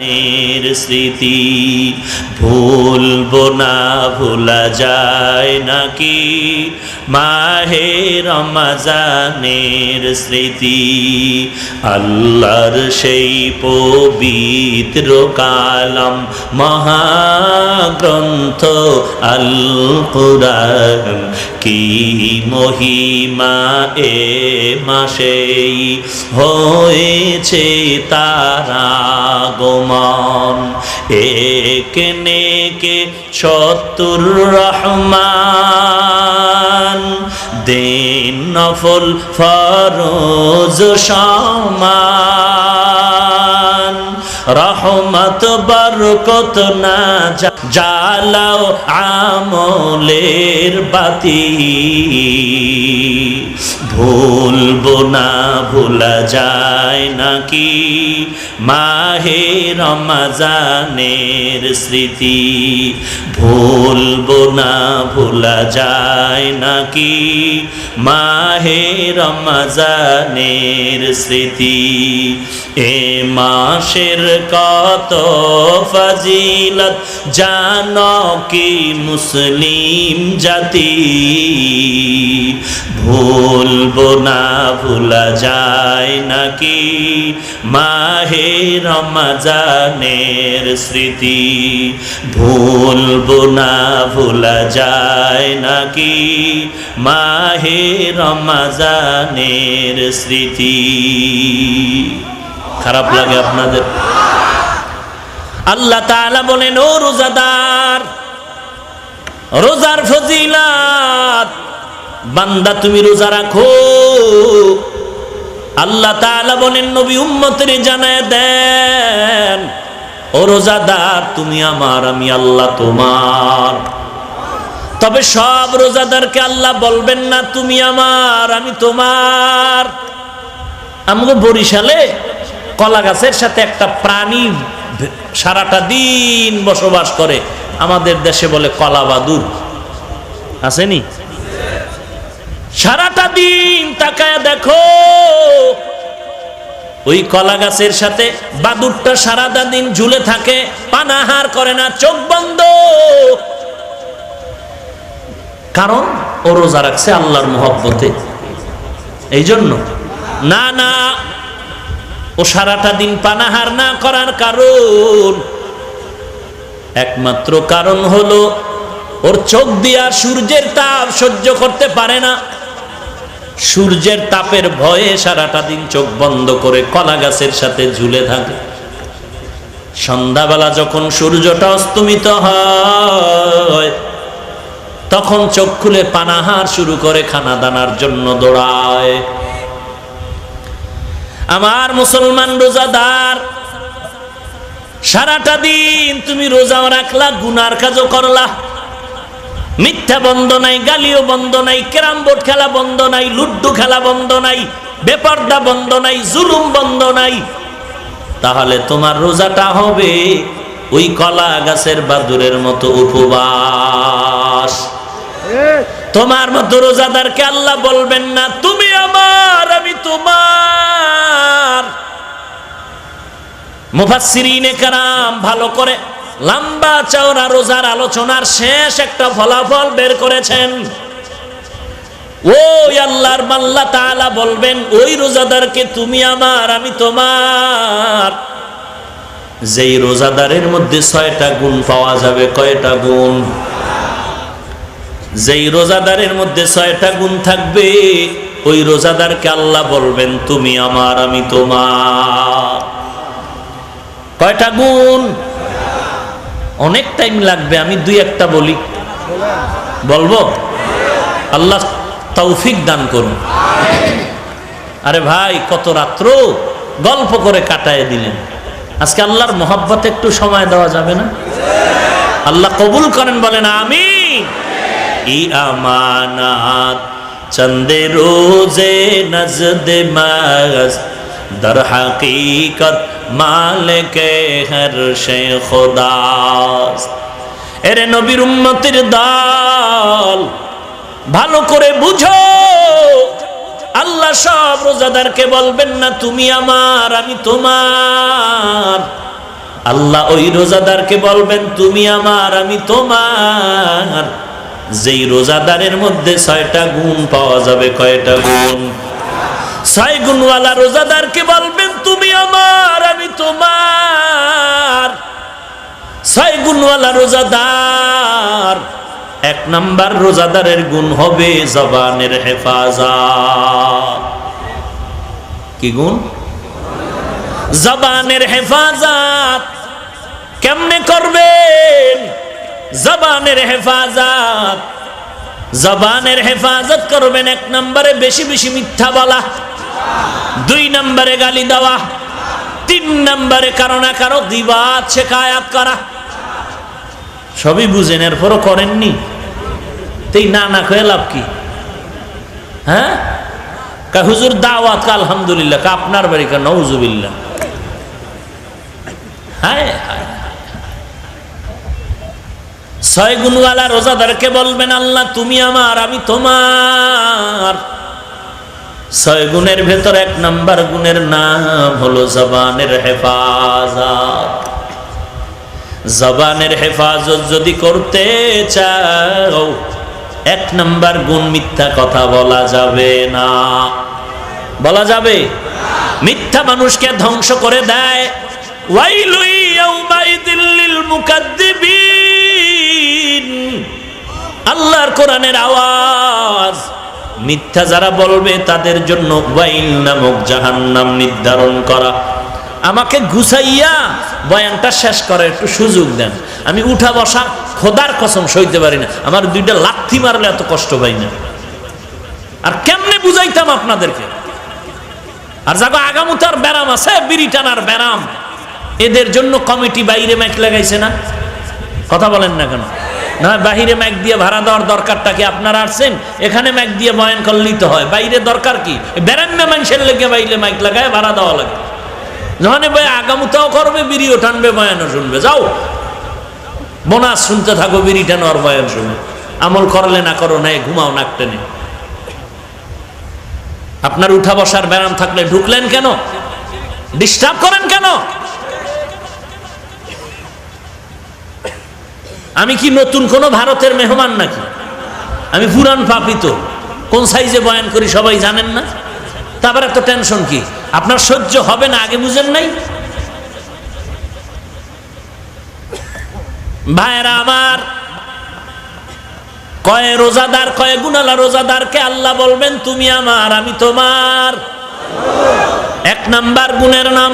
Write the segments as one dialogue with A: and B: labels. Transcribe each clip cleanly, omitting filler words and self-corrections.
A: নের স্মৃতি ভুলবো না, ভোলা যায় নাকি মাহে রমজানের স্মৃতি। আল্লাহর সেই পবিত্র কালাম মহাগ্রন্থ আল কুরআন, কি মহিমা এ মাসেই হয়েছে তারা আগমন। এক নেকে ৭০ রহমান, দিন নফল ফরজ সমান। রহমত বরকত না জ্বালাও আমলের বাতি, ভুলবো না, ভোলা যায় নাকি মাহে রমজানের স্মৃতি। ভুলবো না, ভোলা যায় নাকি মাহে রমজানের স্মৃতি। এ মাসের কত ফজিলত জানো কি মুসলিম জাতি, ভুলবো না, ভোলা যায় নাকি মাহে রমজানের স্মৃতি। ভুলবো না, ভোলা যায় নাকি মাহে রমজানের স্মৃতি। খারাপ লাগে আপনাদের? আল্লাহ তাআলা বলেন, ও রোজাদার, রোজার ফজিলত বান্দা তুমি রোজা রাখো। আল্লাহ তাআলা বলেন, নবী উম্মতের জানায় দেন, ও রোজাদার তুমি আমার, আমি আল্লাহ তোমার। তবে সব রোজাদারকে আল্লাহ বলবেন না তুমি আমার, আমি তোমার। আমাকে বরিশালে কলা গাছের সাথে একটা প্রাণী সারাটা দিন বসবাস করে, আমাদের দেশে বলে কলা বাদুর, আসেনি? সারাটা দিন তাকায় দেখো, ওই কলা গাছের সাথে বাদুরটা সারাটা দিন ঝুলে থাকে, পানাহার করে না, চোখ বন্ধ। কারণ ও রোজা রাখছে আল্লাহর মহব্বতে। এই জন্য না, না, ও সারাটা দিন পানাহার না করার কারণ, একমাত্র কারণ হলো ওর চোখ দিয়া সূর্যের তাপ সহ্য করতে পারে না। সূর্যের তাপের ভয়ে সারাটা দিন চোখ বন্ধ করে কলা গাছের সাথে ঝুলে থাকে। সন্ধ্যাবেলা যখন সূর্যটা অস্তমিত হয়, তখন চোখ খুলে পানাহার শুরু করে, খানা দানার জন্য দৌড়ায়। আমার মুসলমান রোজাদার, সারাটা দিন তুমি রোজা রাখলা, গুনার কাজও করলা, মিথ্যা বন্ধ নাই, গালিও বন্ধ নাই, ক্যারাম বোর্ড খেলা বন্ধ নাই, লুড্ডু খেলা বন্ধ নাই, বেপরদা বন্ধ নাই, জুলুম বন্ধ নাই। তাহলে তোমার রোজাটা হবে ওই কলা গাছের বাদুরের মতো উপবাস। তোমার মতো রোজাদারকে আল্লাহ বলবেন না তুমি আমার, আমি তোমার। মুফাসসিরিনে কেরাম ভালো করে লম্বা চওড়া রোজার আলোচনার শেষ একটা ফলাফল বের করেছেন। ওই আল্লাহর আল্লাহ তাআলা বলবেন ওই রোজাদারকে তুমি আমার, আমি তোমার। যেই রোজাদারের মধ্যে ৬টা গুণ পাওয়া যাবে। কয়টা গুণ? যেই রোজাদারের মধ্যে ৬টা গুণ থাকবে, ওই রোজাদারকে আল্লাহ বলবেন তুমি আমার, আমি তোমার। কয়টা গুণ? অনেক টাইম লাগবে, আমি দুই একটা বলি। বলবো? আল্লাহ তৌফিক দান করুন। আরে ভাই, কত রাত্র গল্প করে কাটায় দিলেন। আজকে আল্লাহর মহব্বতে একটু সময় দেওয়া যাবে না? আল্লাহ কবুল করেন, বলেন আমিন। ই আমানাত চন্দে রোজে নজদে মাস, দর হাকিকত মালিকে হর শে খুদা। এরে নবীর উম্মতের দল, ভালো করে বুঝো, আল্লাহ সব রোজাদারকে বলবেন না তুমি আমার, আমি তোমার। আল্লাহ ওই রোজাদারকে বলবেন তুমি আমার আমি তোমার। যেই রোজাদারের মধ্যে 6টা গুণ পাওয়া যাবে। কয়টা গুণ? 6 গুণওয়ালা রোজাদারকে বলবেন তুমি আমার আমি তোমার। 6 গুণওয়ালা রোজাদার। 1 নাম্বার রোজাদারের গুণ হবে জবানের হেফাজত। কি গুণ? জবানের হেফাজত। কেমনে করবেন জবানের হেফাজত? জবানের হেফাজত করবেন 1 নম্বরে বেশি বেশি মিথ্যা বলা, 2 নম্বরে গালি দেওয়া, 3 নম্বরে কারো না কারো গীবত শিকায়াত করা। সবই বুঝেন, এরপরও করেননি, তাই না না কয়ে লাভ কি? হ্যাঁ, কা হুজুর দাওয়াত, আলহামদুলিল্লাহ, কা আপনার বাড়ি, কা নাউজুবিল্লাহ। হ্যাঁ, 6 গুণওয়ালা রোজাদারকে বলবেন আল্লাহ তুমি আমার আমি তোমার। 6 গুণের ভেতর 1 নাম্বার গুণের নাম হলো জবানের হেফাজত। জবানের হেফাজত যদি করতে চাও 1 নাম্বার গুণ মিথ্যা কথা বলা যাবে না। বলা যাবে? মিথ্যা মানুষকে ধ্বংস করে দেয়। ওয়াইলু ইয়াউমাইযিল লিল মুকাদ্দিবিন। আল্লাহর কোরআনের আওয়াজ। মিথ্যা যারা বলবে তাদের জন্য ওয়াইল নামক জাহান্নাম নির্ধারণ করা। আমাকে গুছাইয়া বয়ানটা শেষ করার একটু সুযোগ দেন। আমি উঠা বসা খোদার কসম সইতে পারি না। আমার 2টা লাথি মারলে এত কষ্ট পাই না। আর কেমনে বুঝাইতাম আপনাদেরকে? আর যাগো আগামুতার ব্যারাম আছে, বিড়ি টানার ব্যারাম, এদের জন্য কমিটি বাইরে মাইক লাগাইছে না? কথা বলেন না কেন? না, বাহিরে মাইক দিয়ে ভাড়া দেওয়ার দরকারটা কি? আপনারা আসছেন এখানে মাইক দিয়ে বয়ান করলেই তো হয়। বাইরে দরকার কি? ব্যারাম্যা মানুষের লেগে বাইরে মাইক লাগায় ভাড়া দেওয়া লাগে। যখন ভাই আগামুতাও করবে, বিড়িও টানবে, বয়ানও শুনবে। যাও বোনাস শুনতে থাকো, বিড়ি টানো আর বয়ান শুনো। আমল করলে না করো না, ঘুমাও নাক টেনে। আপনার উঠা বসার ব্যারাম থাকলে ঢুকলেন কেন? ডিস্টার্ব করেন কেন? আমি কি নতুন কোন ভারতের মেহমান নাকি? আমি পুরান পাপিত। কোন সাইজে বয়ান করি সবাই জানেন না? তারপর এত টেনশন কি? আপনার সহ্য হবে না আগে বুঝেন নাই? ভাইরা আমার, কয় রোজাদার, কয় গুণালা রোজাদারকে আল্লাহ বলবেন তুমি আমার আমি তোমার। 1 নাম্বার গুণের নাম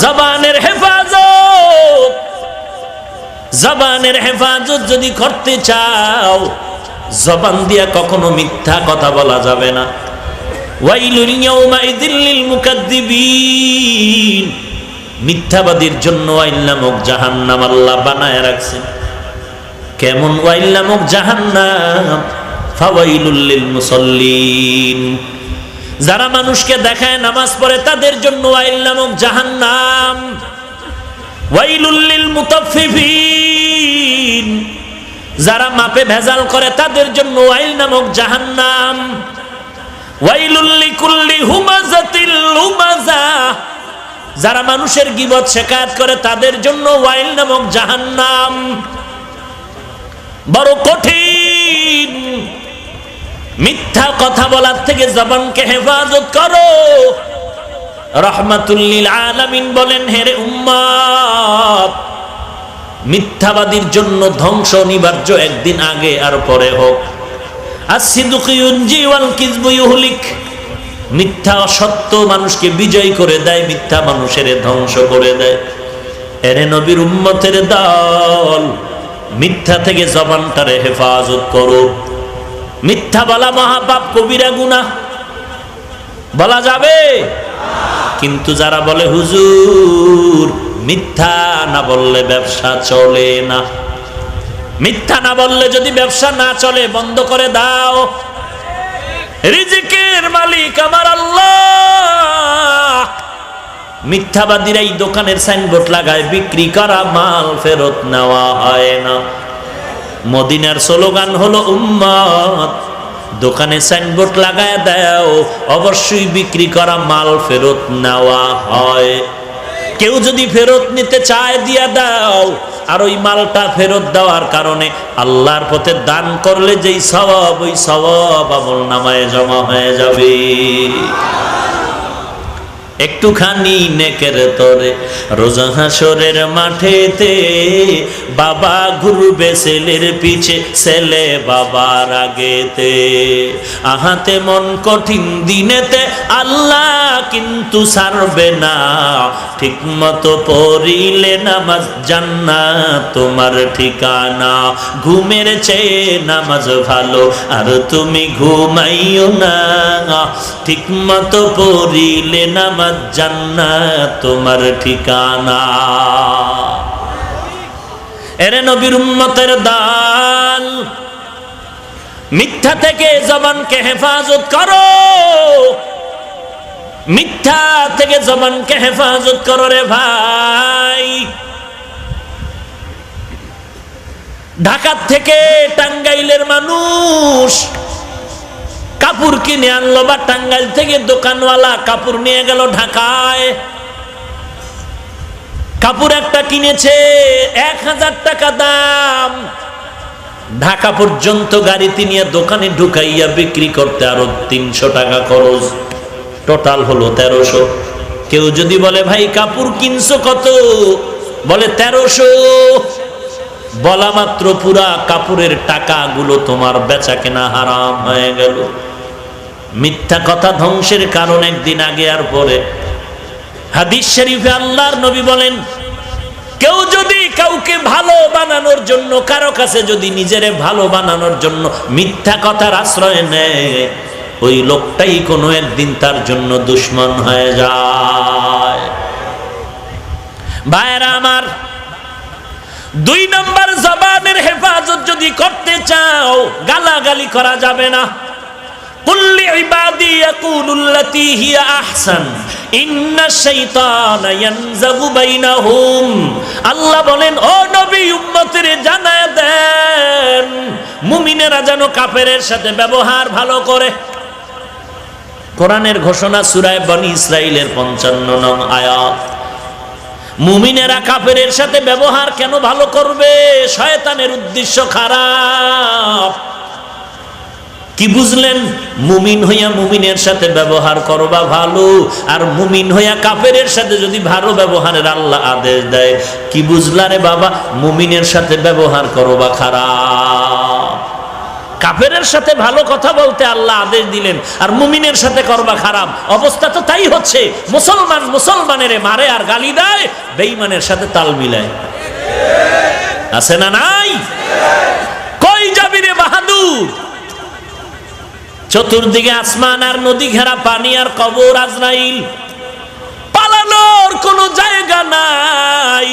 A: জবানের হেফাজত। জবানের হেফাজত যদি করতে চাও, জবান দিয়া কখনো মিথ্যা কথা বলা যাবে না। ওয়াইলুল ইয়াউমাইযিল লিল মুকাদ্দিবিন। মিথ্যাবাদীর জন্য ওয়াইল নামক জাহান্নাম আল্লাহ বানায় রাখছেন। কেমন ওয়াইল নামক জাহান্নাম? ফাওয়াইলুল লিল মুসাল্লিন। যারা মানুষকে দেখায় নামাজ পড়ে তাদের জন্য ওয়াইল নামক জাহান্নাম। ওয়াইলুল লিল মুতাফফিফিন। যারা মাপে ভেজাল করে তাদের জন্য ওয়াইল নামক জাহান্নাম। ওয়াইলুল লিকুল্লি হুমাযাতিল লুমাযা। যারা মানুষের গীবত শিকায়াত করে তাদের জন্য ওয়াইল নামক জাহান্নাম। বড় কঠিন। মিথ্যা কথা বলার থেকে জবানকে হেফাজত করো। রাহমাতুল লিল আলামিন বলেন, হেরে উম্মত, মিথ্যাবাদীর জন্য ধ্বংস অনিবার্য, একদিন আগে আর পরে হোক। আসিদুকু ইউনজি ওয়াল কিযবু ইউহলিক। মিথ্যা অসত্য মানুষকে বিজয় করে দেয়, মিথ্যা মানুষের ধ্বংস করে দেয়। এরে নবীর উম্মতের দল, মিথ্যা থেকে জবানটারে হেফাজত করো। মিথ্যা বলা মহাপাপ, কবিরা গুনাহ। বলা যাবে? কিন্তু যারা বলে হুজুর মিথ্যা না বললে ব্যবসা চলে না, মিথ্যা না বললে যদি ব্যবসা না চলে বন্ধ করে দাও। রিজিকের মালিক আমার আল্লাহ। মিথ্যাবাদীরা এই দোকানের সাইনবোর্ড লাগায়, বিক্রি করা মাল ফেরত নেওয়া হয় না। মদিনার স্লোগান হলো উম্মত দোকানে সাইনবোর্ড লাগায় দাও, অবশ্যই বিক্রি করা মাল ফেরত নেওয়া হয়। কেউ যদি ফেরত নিতে চায় দিয়া দাও, আর ওই মালটা ফেরত দেওয়ার কারণে আল্লাহর পথে দান করলে যেই সওয়াব, ওই সওয়াব আমলনামায় জমা হয়ে যাবে। একটুখানি নেকের তরে রোজা হাসরের মাঠেতে বাবা ঘুরবে ছেলের পিছে, ছেলে বাবার আগেতে। আহাতে মন কঠিন দিনেতে আল্লাহ কিন্তু ছাড়বে না, ঠিক মতো পড়িলে নামাজ জান্নাত তোমার ঠিকানা। ঘুমের চেয়ে নামাজ ভালো আর তুমি ঘুমাইও না, ঠিক মতো পড়িলে নামাজ জান্নাত তোমার ঠিকানা। এরে নবীর উম্মতের দান, মিথ্যা থেকে জবানকে হেফাজত করো, মিথ্যা থেকে জবানকে হেফাজত করো রে ভাই। ঢাকা থেকে টাঙ্গাইলের মানুষ কাপড় কিনে আনলো, বা টাঙ্গাইল থেকে দোকানওয়ালা কাপড় নিয়ে গেল ঢাকায়। কাপড় একটা কিনেছে 1000 টাকা দাম, ঢাকা পর্যন্ত গাড়িতে নিয়ে দোকানে ঢুকাইয়া বিক্রি করতে আরো 300 টাকা খরচ, টোটাল হলো 1300। কেউ যদি বলে ভাই কাপড় কিনছো কত, বলে 1300, বলা মাত্র পুরা কাপড়ের টাকাগুলো তোমার বেচা কেনা হারাম হয়ে গেল। মিথ্যা কথা ধ্বংসের কারণ একদিন আগে আর পরে। হাদিস শরীফে আল্লাহর নবী বলেন, কেউ যদি কাউকে ভালো বানানোর জন্য, কারো কাছে যদি নিজেরে ভালো বানানোর জন্য মিথ্যা কথার আশ্রয় নেয়, ওই লোকটাই কোনো একদিন তার জন্য দুশমন হয়ে যায়। ভাইরা আমার, 2 নম্বর জবানের হেফাজত যদি করতে চাও, গালাগালি করা যাবে না। কুল্লি ইবাদি ইয়াকুলুল্লাতী হিয়া আহসান ইন্নাশ শাইতানা ইয়ানজাগু বাইনাহুম। আল্লাহ বলেন, ও নবী উম্মতের জানায় দেন, মুমিনেরা যেন কাফেরের সাথে ব্যবহার ভালো করে। কোরআনের ঘোষণা সূরা বনী ইসরাঈলের 55 নং আয়াত। মুমিনেরা কাফেরের সাথে ব্যবহার কেন ভালো করবে? শয়তানের উদ্দেশ্য খারাপ। কি বুঝলেন? মুমিন হইয়া মুমিনের সাথে ব্যবহার করবা ভালো, আর মুমিন হইয়া কাফেরের সাথে যদি ভালো ব্যবহারের আল্লাহ আদেশ দেয়, কি বুঝলা রে বাবা? মুমিনের সাথে ব্যবহার করবা খারাপ। কাফেরের সাথে ভালো কথা বলতে আল্লাহ আদেশ দিলেন, আর মুমিনের সাথে করবা খারাপ। অবস্থা তো তাই হচ্ছে। মুসলমান মুসলমানের মারে আর গালি দেয়, বেঈমানের সাথে তাল মিলায়। আছে না নাই? কই যাবি রে বাহাদুর? চতুর্দিকে আসমান আর নদী ঘেরা পানি আর কবর, আজরাইল, পালানোর কোনো জায়গা নাই।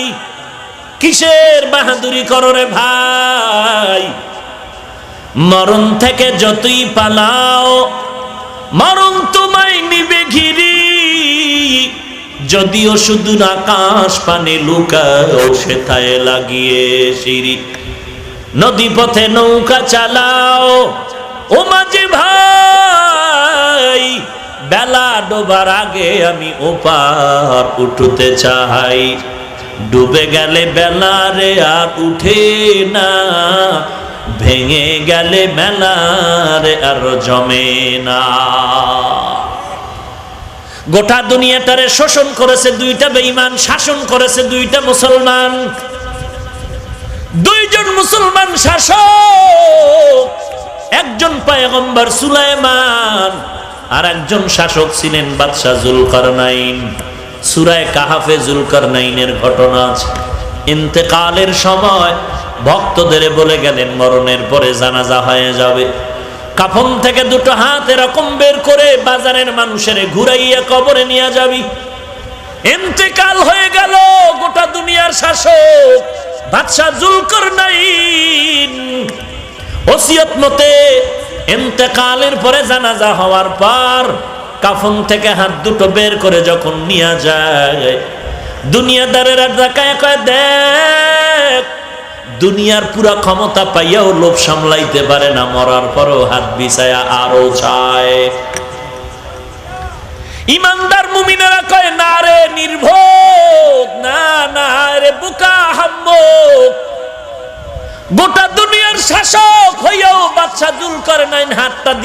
A: কিসের বাহাদুরি করো রে ভাই? মরণ থেকে যতই পালাও, মরণ তোমায় নিবে ঘিরি। যদিও শুধু আকাশ পানে লুকাও, সেথায় লাগিয়ে সিঁড়ি। নদী পথে নৌকা চালাও, ও মাঝি ভাই, বেলা ডোবার আগে আমি ওপার উঠতে চাই। ডুবে গেলে বেলা রে আর উঠে না, ভেঙে গেলে মেলারে আর জমে না। গোটা দুনিয়াটারে শোষণ করেছে 2টা বেঈমান, শাসন করেছে 2টা মুসলমান। 2 জন মুসলমান শাসক, একজন পয়গম্বর সুলাইমান, আর একজন শাসক ছিলেন বাদশা জুলকারনাইন। সূরা কাহাফে জুলকারনাইনের ঘটনা আছে। ইন্তেকালের সময় ভক্তদের বলে গেলেন, মরণের পরে জানাজা হয়ে যাবে। কাফন থেকে 2টো হাত এরকম বের করে বাজারের মানুষের ঘুরাইয়া কবরে নিয়ে যাবি। ইন্তেকাল হয়ে গেল গোটা দুনিয়ার শাসক বাদশা জুলকারনাইন। ওসিয়ত মতে ইন্তেকালের পরে জানাজা হওয়ার পর কাফন থেকে হাত 2টো বের করে যখন নিয়ে যায়, দুনিয়াদারেরা তাকায় কয়, দেখ, দুনিয়ার পুরা ক্ষমতা পাইয়াও লোভ সামলাইতে পারে না, মরার পরও হাত বিছায়া আরো চায়। ইমানদার মুমিনেরা কয়, না রে নির্ভোগ,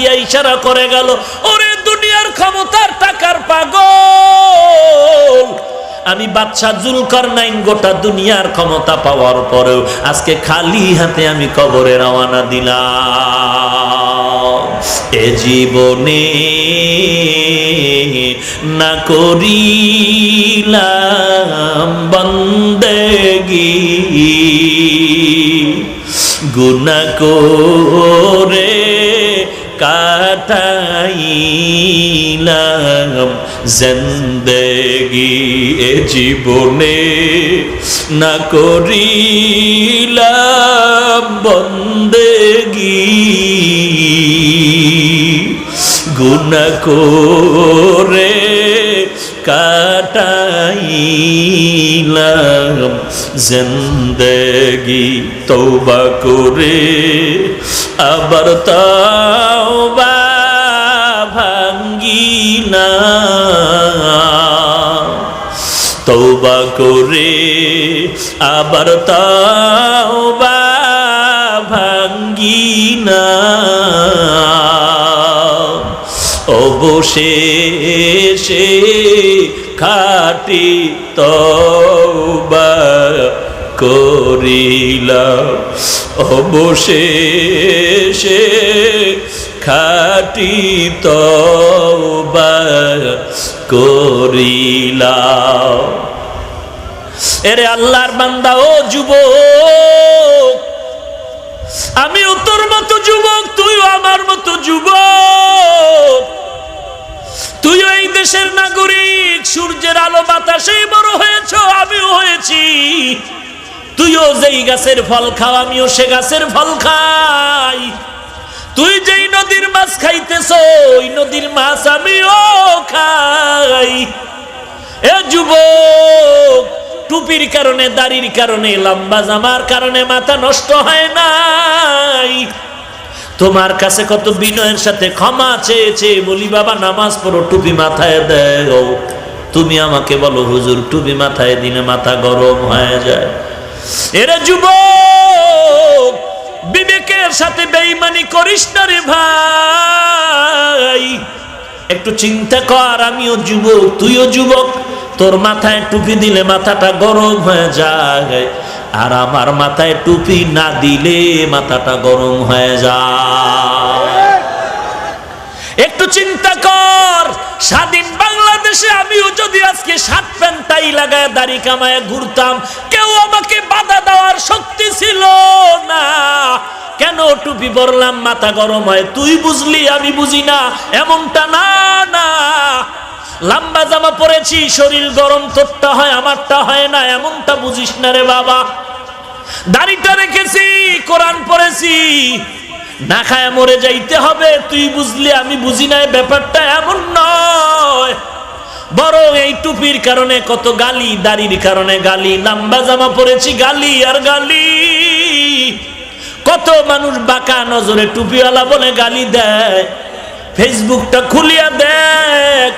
A: দিয়া ইশারা করে গেল, ওরে দুনিয়ার ক্ষমতার টাকার পাগল, আমি বাদশা জুলকারনাইন গোটা দুনিয়ার ক্ষমতা পাওয়ার পরেও আজকে খালি হাতে আমি কবরে রওনা দিলাম। এ জীবনে না করিলাম বন্দেগি, গুনাহ করে কাটাইলাম জিন্দেগি। এ জীবনে না করিলাম বন্দেগি, গুনাহ করে কাটাইলাম জিন্দেগি। তওবা করে আবার তওবা ভাঙ্গিনা, তওবা করে আবার তওবা ভাঙ্গিনা, অবশেষে খাঁটি তওবা করিলাম, অবশেষে খাঁটি তওবা করিলাম। এরে আল্লাহর বান্দা, ও যুবক, আমিও তোর মতো যুবক, তুইও আমার মতো যুবক, তুইও এই দেশের নাগরিক, সূর্যের আলো বাতাসেই বড় হয়েছ, আমিও হয়েছি। তুইও যেই গাছের ফল খাও, আমিও সে গাছের ফল খাই। তুই যেই নদীর মাছ খাইতেছ, ওই নদীর মাছ আমিও খাই। এ যুবক, টুপির কারণে, দাড়ির কারণে, লম্বা জামার কারণে মাথা নষ্ট হয় নাই। তোমার কাছে কত বিনয়ের সাথে ক্ষমা চেয়েছে, বলি বাবা নামাজ পড়ো, টুপি মাথায় দেও। তুমি আমাকে বলো হুজুর টুপি মাথায় দিলে মাথা গরম হয়ে যায়। এরা যুবক, বিবেকের সাথে বেঈমানি করিস না রে ভাই। একটু চিন্তা কর, আমিও যুবক, তুইও যুবক। তোর মাথায় টুপি দিলে মাথাটা গরম হয়ে যায়, আর আমার মাথায় টুপি না দিলে মাথাটা গরম হয়ে যায়। একটু চিন্তা কর, স্বাধীন বাংলাদেশে আমিও যদি আজকে শার্ট প্যান্ট টাই লাগায় দাড়ি কামায় ঘুরতাম, কেউ আমাকে বাধা দেওয়ার শক্তি ছিল না। কেন টুপি পরলাম, মাথা গরম হয়, তুই বুঝলি আমি বুঝি না, এমনটা না। না, লম্বা জামা পরেছি, শরীর গরম, তোরটা হয় আমারটা হয় না, এমনটা বুঝিস না রে বাবা। দাড়িটা রেখেছি, কোরআন পড়েছি, না খায় মরে যাইতে হবে, তুই বুঝলি আমি বুঝি না, ব্যাপারটা এমন নয়। বরং এই টুপির কারণে কত গালি, দাড়ির কারণে গালি, লম্বা জামা পরেছি গালি আর গালি। কত মানুষ বাঁকা নজরে টুপিওয়ালা বলে গালি দেয়। ফেসবুকটা খুলিয়া দেখ,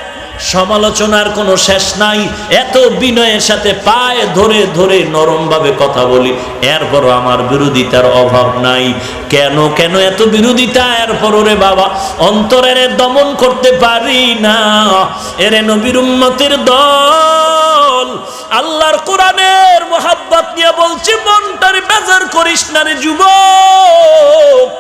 A: সমালোচনার কোনো শেষ নাই। এত বিনয়ের সাথে পায়ে ধরে ধরে নরম ভাবে কথা বলি, এরপরও আমার বিরোধিতার অভাব নাই। কেন কেন এত বিরোধিতা? এরপরও রে বাবা অন্তরের দমন করতে পারি না। এরে নবীর উম্মতের দল, আল্লাহর কোরআনের মোহাব্বত নিয়ে বলছি, মনটারে বেজার করিস না রে যুবক।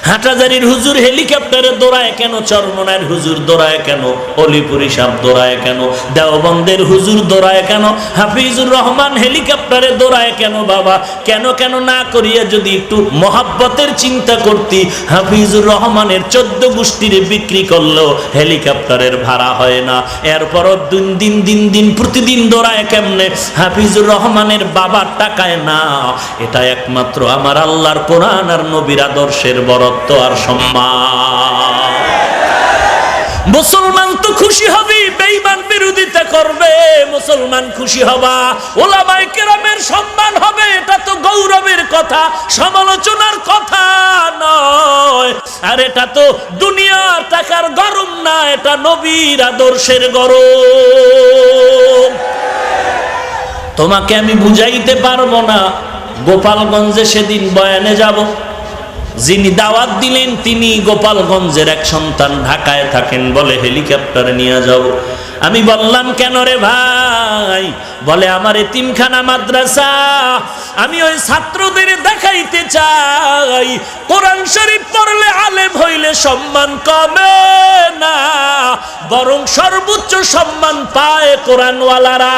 A: হাটাজারির হুজুর হেলিকপ্টারে দৌড়ায় কেন? চরমনার হুজুর দৌড়ায় কেন? অলিপুরি সাহেব দৌড়ায় কেন? দেওবন্দের হুজুর দৌড়ায় কেন? হাফিজুর রহমান হেলিকপ্টারে দৌড়ায় কেন? বাবা কেন কেন না করিয়া যদি একটু মহাব্বতের চিন্তা করতি, হাফিজুর রহমানের 14 গোষ্ঠীর বিক্রি করলেও হেলিকপ্টারের ভাড়া হয় না। এরপরও দিন দিন প্রতিদিন দৌড়ায় কেমনে? হাফিজুর রহমানের বাবার টাকায় না। এটা একমাত্র আমার আল্লাহর কোরআন আর নবীর আদর্শের বরত্ব আর সম্মান। মুসলমান তো খুশি হবি, বেঈমান বিরোধিতা করবে, মুসলমান খুশি হবা, ওলামায়ে কেরামের সম্মান হবে, এটা তো গৌরবের কথা, সমালোচনার কথা নয়। আর এটা তো দুনিয়ার টাকার গরম না, এটা নবীর আদর্শের গরম। তোমাকে আমি বুঝাইতে পারবো না। গোপালগঞ্জে সেদিন বয়ানে যাব, যিনি দাওয়াত দিলেন তিনি গোপালগঞ্জের এক সন্তান, ঢাকায় থাকেন, বলে হেলিকপ্টারে নিয়ে যাও। আমি বললাম কেন রে ভাই? বলে আমার এতিমখানা মাদ্রাসা, আমি ওই ছাত্রদের দেখাইতে চাই কোরআন শরীফ পড়লে আলেম হইলে সম্মান কমে না, বরং সর্বোচ্চ সম্মান পায় কোরআনওয়ালারা।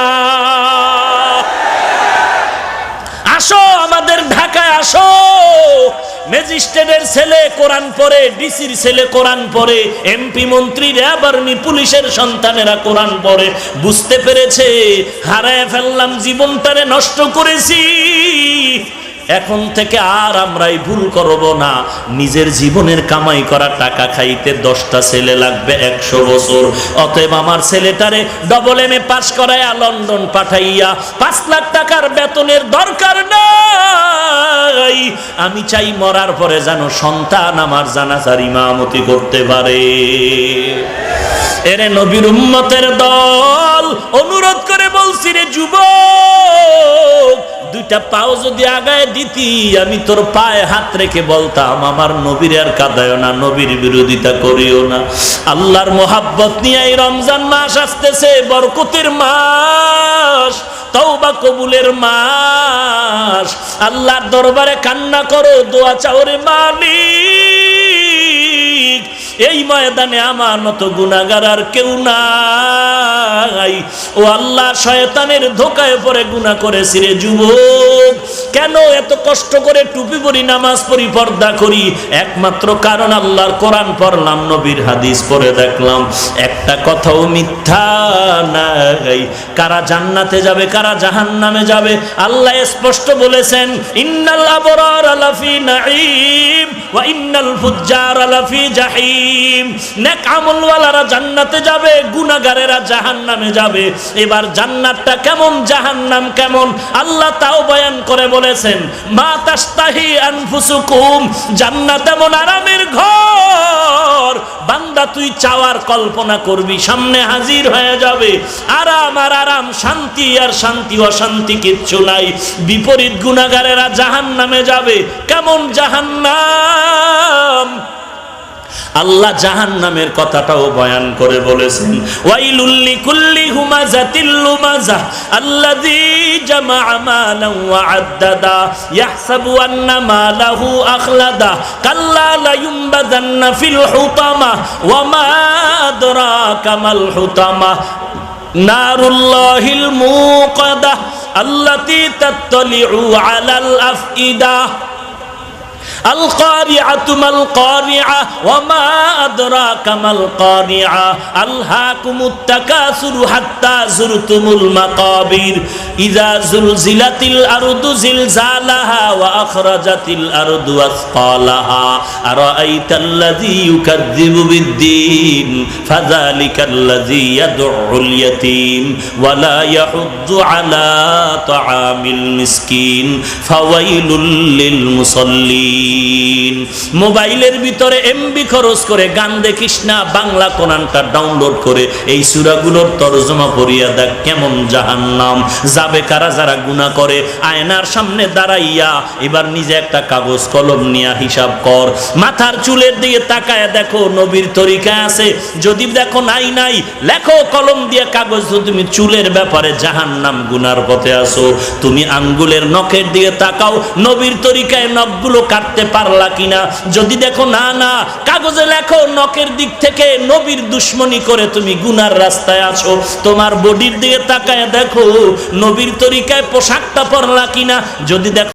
A: আসো আমাদের ঢাকায় আসো, ম্যাজিস্ট্রেটের ছেলে কোরআন পড়ে, ডিসির ছেলে কোরআন পড়ে, এমপি মন্ত্রী র্যাব আর্মি পুলিশের সন্তানেরা কোরআন পড়ে। বুঝতে পেরেছে হারায় ফেললাম, জীবনটারে নষ্ট করেছি, এখন থেকে আর আমরাই ভুল করব না। নিজের জীবনের কামাই করা টাকা খাইতে 10টা ছেলে লাগবে 100 বছর। অতএব আমার ছেলেটারে ডবল এমএ পাস করাইয়া লন্ডন পাঠাইয়া 5 লাখ টাকার বেতনের দরকার নাই। আমি চাই মরার পরে যেন সন্তান আমার জানাজার ইমামতি করতে পারে। এরে নবীর উম্মতের দল, অনুরোধ করে বলছি রে যুবক, 2টা পাও যদি আগায় দিতি, আমি তোর পায়ে হাত রেখে বলতাম আমার নবীর আর কাঁদায়ও না, নবীর বিরোধিতা করিও না। আল্লাহর মোহাব্বত নিয়ে এই রমজান মাস আসতেছে, বরকতের মাস, তওবা কবুলের মাস। আল্লাহর দরবারে কান্না করো, দোয়া চাও রে মালিক, এই ময়দানে আমার মতো গুনাহগার আর কেউ নাই। ও আল্লাহ, শয়তানের ধোকায় পড়ে গুনাহ করেছি রে যুবক। কেন এত কষ্ট করে টুপি পরি, নামাজ পড়ি, পর্দা করি? একমাত্র কারণ আল্লাহর কোরআন পড়লাম, নবীর হাদিস পড়ে দেখলাম একটা কথাও মিথ্যা নাই। কারা জান্নাতে যাবে, কারা জাহান্নামে যাবে, আল্লাহ স্পষ্ট বলেছেন, ইন্নাল আবরারা লাফি নাঈম ওয়া ইন্নাল ফুজ্জারা লাফি জাহিম। নেক আমলওয়ালারা জান্নাতে যাবে, গুনাহগারেরা জাহান্নামে যাবে। এবার জান্নাতটা কেমন, জাহান্নাম কেমন, আল্লাহ তাও বয়ান করে বলেছেন, মা তাস্তাহি আনফুসুকুম, জান্নাত এমন আরামের ঘর, বান্দা তুই চাওয়ার কল্পনা করবি, সামনে হাজির হয়ে যাবে, আরাম আর আরাম, শান্তি আর শান্তি, অশান্তি কিচ্ছু নাই। বিপরীত গুনাহগারেরা জাহান্নামে যাবে। কেমন জাহান্নাম? আল্লাহ জাহান্নামের কথাটাও বয়ান করে বলেছেন, ওয়াইলুল লিকুল্লি হুমাযাতিল লুমাযাহ আল্লাযী জামাআ মালান ওয়া আদ্দাদা ইয়াহসাবু আন্না মালাহু আখলাদা কাল্লা লা ইউমবাযান্না ফিল হুতামা ওয়া মা আদরাকা মাল হুতামা নারুল্লাহিল মুকাদা আল্লাতী তাত্তালিউ আলাল আফইদা আল কারিআতু মাল কারিআ ওয়া মা আদরাকা মাল কারিআ আলহাকুমুত তাকাসুরু হাত্তা যুরতুমুল মাকাবির ইযা যুলজিলাতিল আরদু জিলজালাহা ওয়া আখরাজাতিল আরদু আসকালাহা আরাআইতাল্লাযী ইউকাযযিবু বিদ্দীন ফাযালিকাল্লাযী ইয়াদউল ইয়াতীম ওয়া লা ইয়াহুদ্দু আলা তাআমিল মিসকিন ফাওয়াইলুল লিল মুসাল্লিন। মোবাইলের ভিতরে এমবি খরচ করে গান দেখিস না, বাংলা কোরআনটা ডাউনলোড করে এই সূরাগুলোর তরজমা পড়িয়া দেখ কেমন জাহান্নাম যাবে কারা যারা গুনাহ করে। আয়নার সামনে দাঁড়াইয়া এবার নিজে একটা কাগজ কলম নিয়ে হিসাব কর, মাথার চুলের দিকে তাকায় দেখো নবীর তরিকা আছে, যদি দেখো নাই নাই লেখো কলম দিয়ে কাগজ। তুমি চুলের ব্যাপারে জাহান্নাম গুনার পথে আসো, তুমি আঙ্গুলের নখের দিকে তাকাও, নবীর তরিকায় নখগুলো কাটতে পারলা কিনা, যদি দেখো না না কাগজে লেখো নখের দিক থেকে নবীর দুশ্মনী করে তুমি গুনার রাস্তায় আছো। তোমার বডির দিকে তাকায় দেখো নবীর তরিকায় পোশাকটা পরলা কিনা, যদি দেখো